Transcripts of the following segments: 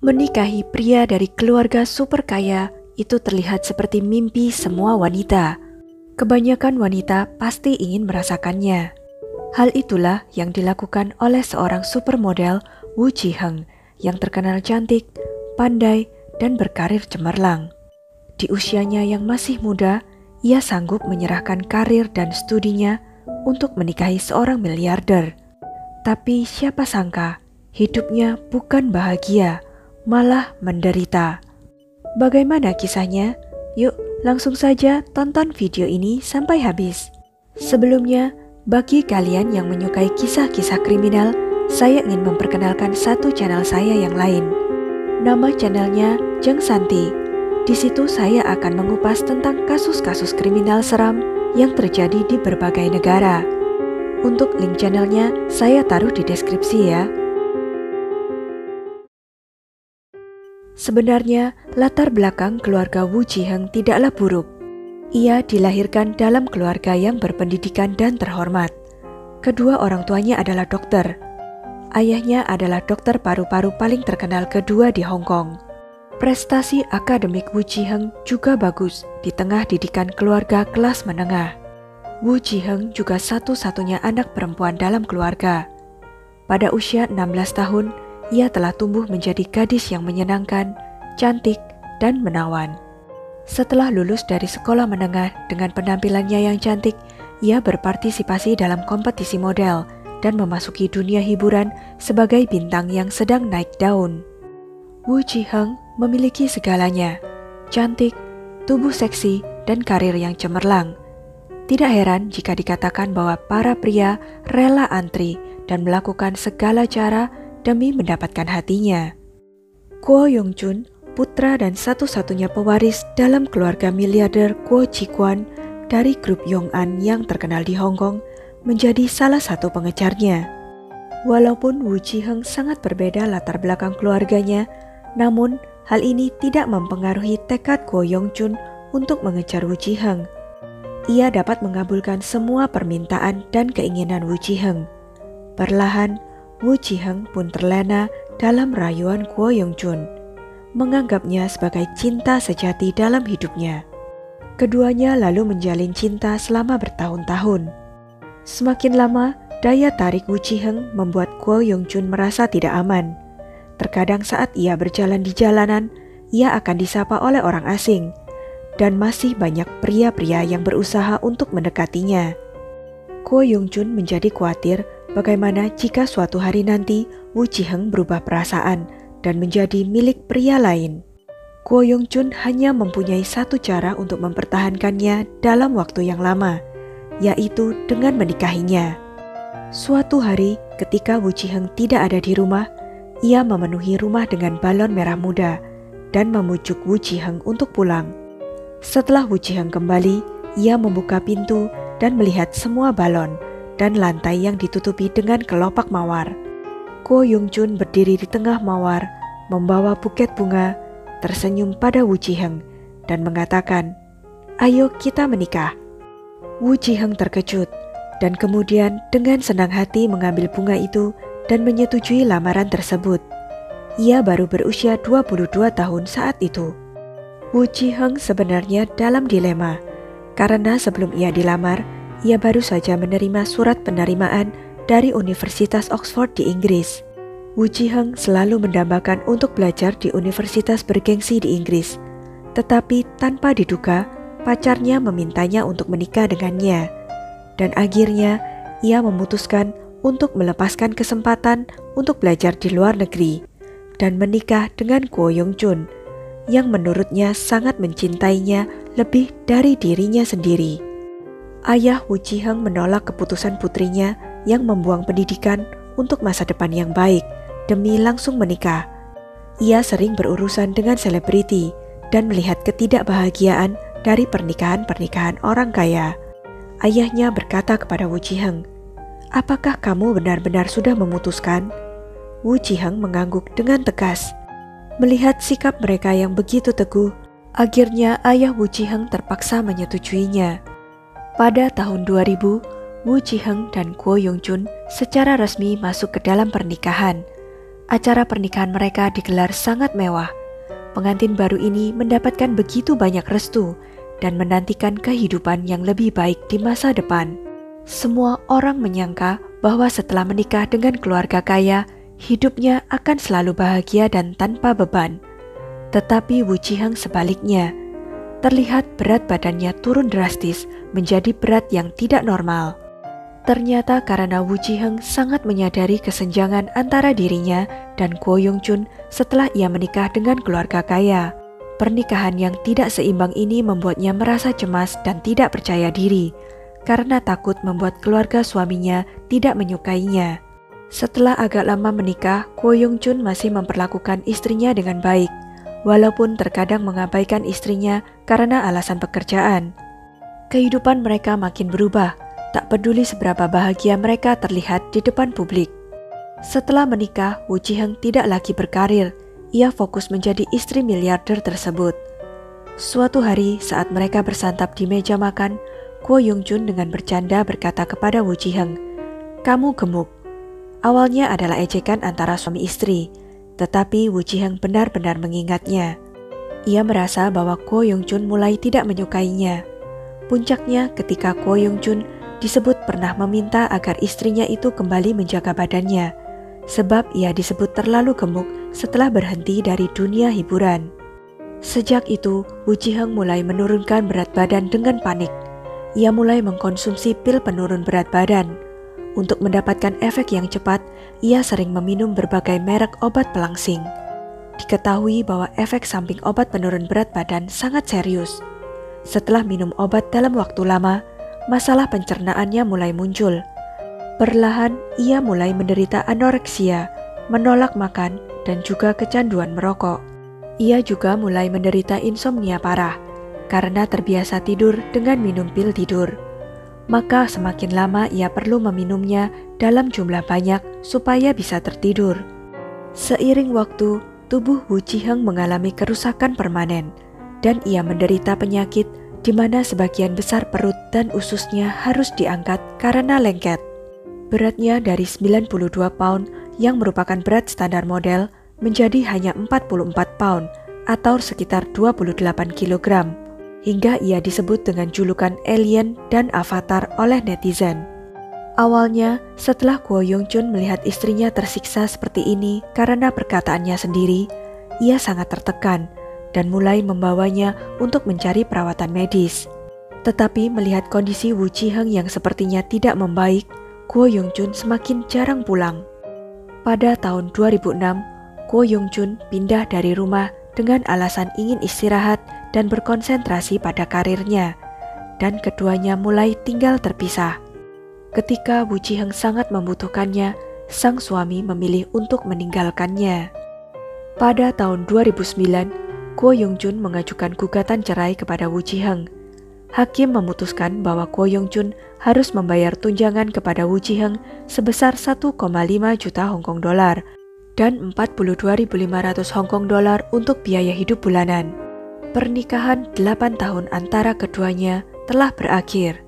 Menikahi pria dari keluarga super kaya itu terlihat seperti mimpi semua wanita. Kebanyakan wanita pasti ingin merasakannya. Hal itulah yang dilakukan oleh seorang supermodel Woo Ji-hyeong yang terkenal cantik, pandai, dan berkarir cemerlang. Di usianya yang masih muda, ia sanggup menyerahkan karir dan studinya untuk menikahi seorang miliarder. Tapi siapa sangka, hidupnya bukan bahagia, malah menderita. Bagaimana kisahnya? Yuk langsung saja tonton video ini sampai habis. Sebelumnya, bagi kalian yang menyukai kisah-kisah kriminal, saya ingin memperkenalkan satu channel saya yang lain. Nama channelnya Jeng Santi. Di situ saya akan mengupas tentang kasus-kasus kriminal seram yang terjadi di berbagai negara. Untuk link channelnya saya taruh di deskripsi ya. Sebenarnya, latar belakang keluarga Woo Ji-hyeong tidaklah buruk. Ia dilahirkan dalam keluarga yang berpendidikan dan terhormat. Kedua orang tuanya adalah dokter. Ayahnya adalah dokter paru-paru paling terkenal kedua di Hong Kong. Prestasi akademik Woo Ji-hyeong juga bagus di tengah didikan keluarga kelas menengah. Woo Ji-hyeong juga satu-satunya anak perempuan dalam keluarga. Pada usia 16 tahun, ia telah tumbuh menjadi gadis yang menyenangkan, cantik, dan menawan. Setelah lulus dari sekolah menengah dengan penampilannya yang cantik, ia berpartisipasi dalam kompetisi model dan memasuki dunia hiburan sebagai bintang yang sedang naik daun. Woo Ji-hyeong memiliki segalanya, cantik, tubuh seksi, dan karir yang cemerlang. Tidak heran jika dikatakan bahwa para pria rela antri dan melakukan segala cara demi mendapatkan hatinya. Ko Yong-chun, putra dan satu-satunya pewaris dalam keluarga miliarder Ko Ji-kwon dari grup Yong-an yang terkenal di Hong Kong, menjadi salah satu pengejarnya. Walaupun Woo Ji-hyeong sangat berbeda latar belakang keluarganya, namun hal ini tidak mempengaruhi tekad Ko Yong-chun untuk mengejar Woo Ji-hyeong. Ia dapat mengabulkan semua permintaan dan keinginan Woo Ji-hyeong. Perlahan, Woo Ji-hyeong pun terlena dalam rayuan Ko Yong-chun, menganggapnya sebagai cinta sejati dalam hidupnya. Keduanya lalu menjalin cinta selama bertahun-tahun. Semakin lama, daya tarik Woo Ji-hyeong membuat Ko Yong-chun merasa tidak aman. Terkadang saat ia berjalan di jalanan, ia akan disapa oleh orang asing, dan masih banyak pria-pria yang berusaha untuk mendekatinya. Ko Yong-chun menjadi khawatir bagaimana jika suatu hari nanti Woo Ji-hyeong berubah perasaan dan menjadi milik pria lain. Ko Yong-chun hanya mempunyai satu cara untuk mempertahankannya dalam waktu yang lama, yaitu dengan menikahinya. Suatu hari ketika Woo Ji-hyeong tidak ada di rumah, ia memenuhi rumah dengan balon merah muda dan memujuk Woo Ji-hyeong untuk pulang. Setelah Woo Ji-hyeong kembali, ia membuka pintu dan melihat semua balon dan lantai yang ditutupi dengan kelopak mawar. Ko Yong-chun berdiri di tengah mawar, membawa buket bunga, tersenyum pada Woo Ji-hyeong, dan mengatakan, "Ayo kita menikah." Woo Ji-hyeong terkejut, dan kemudian dengan senang hati mengambil bunga itu dan menyetujui lamaran tersebut. Ia baru berusia 22 tahun saat itu. Woo Ji-hyeong sebenarnya dalam dilema, karena sebelum ia dilamar, ia baru saja menerima surat penerimaan dari Universitas Oxford di Inggris. Woo Ji-hyeong selalu mendambakan untuk belajar di universitas bergengsi di Inggris. Tetapi tanpa diduga, pacarnya memintanya untuk menikah dengannya. Dan akhirnya, ia memutuskan untuk melepaskan kesempatan untuk belajar di luar negeri dan menikah dengan Ko Yong-chun, yang menurutnya sangat mencintainya lebih dari dirinya sendiri. Ayah Woo Ji-hyeong menolak keputusan putrinya yang membuang pendidikan untuk masa depan yang baik demi langsung menikah. Ia sering berurusan dengan selebriti dan melihat ketidakbahagiaan dari pernikahan-pernikahan orang kaya. Ayahnya berkata kepada Woo Ji-hyeong, "Apakah kamu benar-benar sudah memutuskan?" Woo Ji-hyeong mengangguk dengan tegas. Melihat sikap mereka yang begitu teguh, akhirnya ayah Woo Ji-hyeong terpaksa menyetujuinya. Pada tahun 2000, Woo Ji-hyeong dan Ko Yong-chun secara resmi masuk ke dalam pernikahan. Acara pernikahan mereka digelar sangat mewah. Pengantin baru ini mendapatkan begitu banyak restu dan menantikan kehidupan yang lebih baik di masa depan. Semua orang menyangka bahwa setelah menikah dengan keluarga kaya, hidupnya akan selalu bahagia dan tanpa beban. Tetapi Wu Jiheng sebaliknya, terlihat berat badannya turun drastis menjadi berat yang tidak normal. Ternyata karena Wu Jiheng sangat menyadari kesenjangan antara dirinya dan Ko Yong-chun setelah ia menikah dengan keluarga kaya. Pernikahan yang tidak seimbang ini membuatnya merasa cemas dan tidak percaya diri, karena takut membuat keluarga suaminya tidak menyukainya. Setelah agak lama menikah, Ko Yong-chun masih memperlakukan istrinya dengan baik, walaupun terkadang mengabaikan istrinya karena alasan pekerjaan. Kehidupan mereka makin berubah. Tak peduli seberapa bahagia mereka terlihat di depan publik. Setelah menikah, Wu Jiheng tidak lagi berkarir. Ia fokus menjadi istri miliarder tersebut. Suatu hari saat mereka bersantap di meja makan, Ko Yong-chun dengan bercanda berkata kepada Wu Jiheng, "Kamu gemuk." Awalnya adalah ejekan antara suami istri, tetapi Wu Jiheng benar-benar mengingatnya. Ia merasa bahwa Ko Yong-chun mulai tidak menyukainya. Puncaknya ketika Ko Yong-chun disebut pernah meminta agar istrinya itu kembali menjaga badannya, sebab ia disebut terlalu gemuk setelah berhenti dari dunia hiburan. Sejak itu, Wu Jiheng mulai menurunkan berat badan dengan panik. Ia mulai mengkonsumsi pil penurun berat badan. Untuk mendapatkan efek yang cepat, ia sering meminum berbagai merek obat pelangsing. Diketahui bahwa efek samping obat penurun berat badan sangat serius. Setelah minum obat dalam waktu lama, masalah pencernaannya mulai muncul. Perlahan, ia mulai menderita anoreksia, menolak makan, dan juga kecanduan merokok. Ia juga mulai menderita insomnia parah, karena terbiasa tidur dengan minum pil tidur. Maka semakin lama ia perlu meminumnya dalam jumlah banyak supaya bisa tertidur. Seiring waktu, tubuh Wu Jiheng mengalami kerusakan permanen, dan ia menderita penyakit di mana sebagian besar perut dan ususnya harus diangkat karena lengket. Beratnya dari 92 pound yang merupakan berat standar model menjadi hanya 44 pound atau sekitar 28 kg, hingga ia disebut dengan julukan alien dan avatar oleh netizen. Awalnya, setelah Ko Yong-chun melihat istrinya tersiksa seperti ini karena perkataannya sendiri, ia sangat tertekan dan mulai membawanya untuk mencari perawatan medis. Tetapi melihat kondisi Wu Jiheng yang sepertinya tidak membaik, Ko Yong-chun semakin jarang pulang. Pada tahun 2006, Ko Yong-chun pindah dari rumah dengan alasan ingin istirahat dan berkonsentrasi pada karirnya, dan keduanya mulai tinggal terpisah. Ketika Wu Jiheng sangat membutuhkannya, sang suami memilih untuk meninggalkannya. Pada tahun 2009, Ko Yong-chun mengajukan gugatan cerai kepada Wu Jiheng. Hakim memutuskan bahwa Ko Yong-chun harus membayar tunjangan kepada Wu Jiheng sebesar 1,5 juta Hong Kong dolar dan 42.500 Hong Kong dolar untuk biaya hidup bulanan. Pernikahan 8 tahun antara keduanya telah berakhir.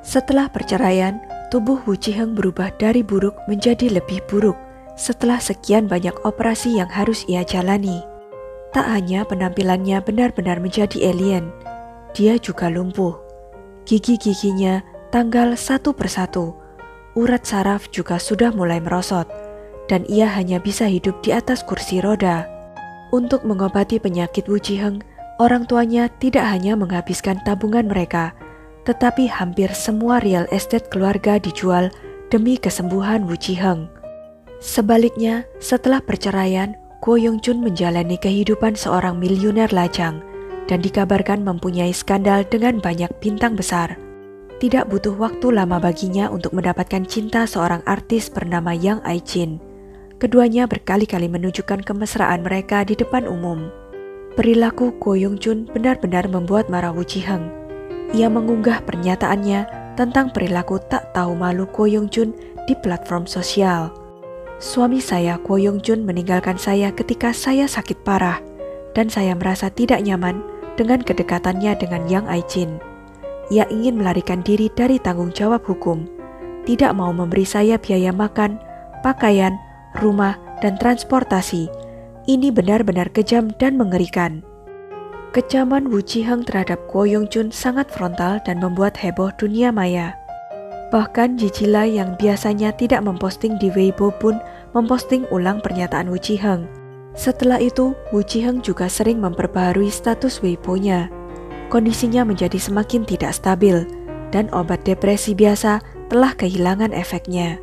Setelah perceraian, tubuh Wu Jiheng berubah dari buruk menjadi lebih buruk setelah sekian banyak operasi yang harus ia jalani. Tak hanya penampilannya benar-benar menjadi alien, dia juga lumpuh. Gigi-giginya tanggal satu persatu, urat saraf juga sudah mulai merosot, dan ia hanya bisa hidup di atas kursi roda. Untuk mengobati penyakit Wu Jiheng, orang tuanya tidak hanya menghabiskan tabungan mereka, tetapi hampir semua real estate keluarga dijual demi kesembuhan Wu Jiheng. Sebaliknya, setelah perceraian, Ko Yong-chun menjalani kehidupan seorang miliuner lajang dan dikabarkan mempunyai skandal dengan banyak bintang besar. Tidak butuh waktu lama baginya untuk mendapatkan cinta seorang artis bernama Yang Ai-jin. Keduanya berkali-kali menunjukkan kemesraan mereka di depan umum. Perilaku Ko Yong-chun benar-benar membuat marah Wu Jiheng. Ia mengunggah pernyataannya tentang perilaku tak tahu malu Ko Yong-chun di platform sosial. Suami saya, Ko Yong-chun, meninggalkan saya ketika saya sakit parah, dan saya merasa tidak nyaman dengan kedekatannya dengan Yang Ai-jin. Ia ingin melarikan diri dari tanggung jawab hukum, tidak mau memberi saya biaya makan, pakaian, rumah, dan transportasi. Ini benar-benar kejam dan mengerikan. Kecaman Wu Jiheng terhadap Ko Yong-chun sangat frontal dan membuat heboh dunia maya. Bahkan Gigi Lai yang biasanya tidak memposting di Weibo pun memposting ulang pernyataan Wu Jiheng. Setelah itu, Wu Jiheng juga sering memperbaharui status Weibo-nya. Kondisinya menjadi semakin tidak stabil, dan obat depresi biasa telah kehilangan efeknya.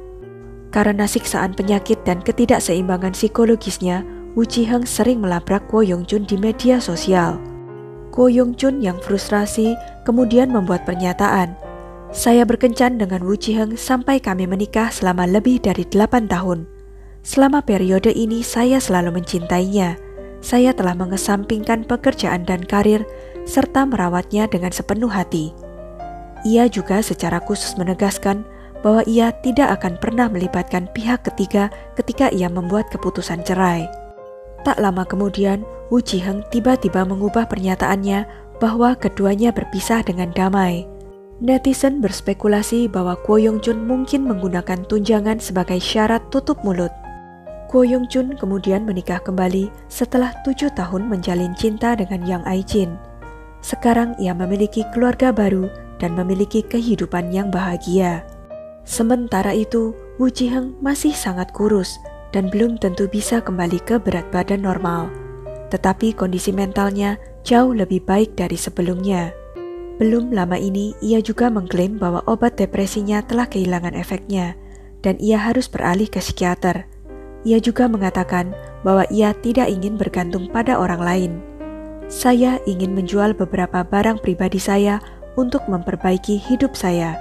Karena siksaan penyakit dan ketidakseimbangan psikologisnya, Wu Jiheng sering melabrak Ko Yong-chun di media sosial. Ko Yong-chun yang frustrasi kemudian membuat pernyataan, "Saya berkencan dengan Wu Jiheng sampai kami menikah selama lebih dari 8 tahun. Selama periode ini saya selalu mencintainya. Saya telah mengesampingkan pekerjaan dan karir serta merawatnya dengan sepenuh hati." Ia juga secara khusus menegaskan bahwa ia tidak akan pernah melibatkan pihak ketiga ketika ia membuat keputusan cerai. Tak lama kemudian, Wu Jiheng tiba-tiba mengubah pernyataannya bahwa keduanya berpisah dengan damai. Netizen berspekulasi bahwa Ko Yong-chun mungkin menggunakan tunjangan sebagai syarat tutup mulut. Ko Yong-chun kemudian menikah kembali setelah 7 tahun menjalin cinta dengan Yang Ai-jin. Sekarang ia memiliki keluarga baru dan memiliki kehidupan yang bahagia. Sementara itu, Wu Jiheng masih sangat kurus dan belum tentu bisa kembali ke berat badan normal. Tetapi kondisi mentalnya jauh lebih baik dari sebelumnya. Belum lama ini, ia juga mengklaim bahwa obat depresinya telah kehilangan efeknya dan ia harus beralih ke psikiater. Ia juga mengatakan bahwa ia tidak ingin bergantung pada orang lain. "Saya ingin menjual beberapa barang pribadi saya untuk memperbaiki hidup saya."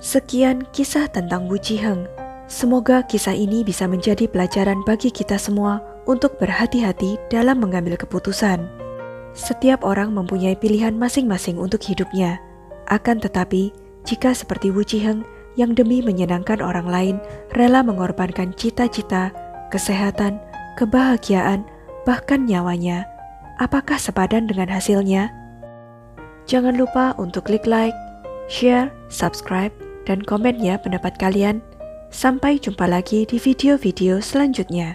Sekian kisah tentang Wu Jiheng. Semoga kisah ini bisa menjadi pelajaran bagi kita semua untuk berhati-hati dalam mengambil keputusan. Setiap orang mempunyai pilihan masing-masing untuk hidupnya. Akan tetapi, jika seperti Wu Jiheng yang demi menyenangkan orang lain rela mengorbankan cita-cita, kesehatan, kebahagiaan, bahkan nyawanya, apakah sepadan dengan hasilnya? Jangan lupa untuk klik like, share, subscribe, dan komen ya pendapat kalian. Sampai jumpa lagi di video-video selanjutnya.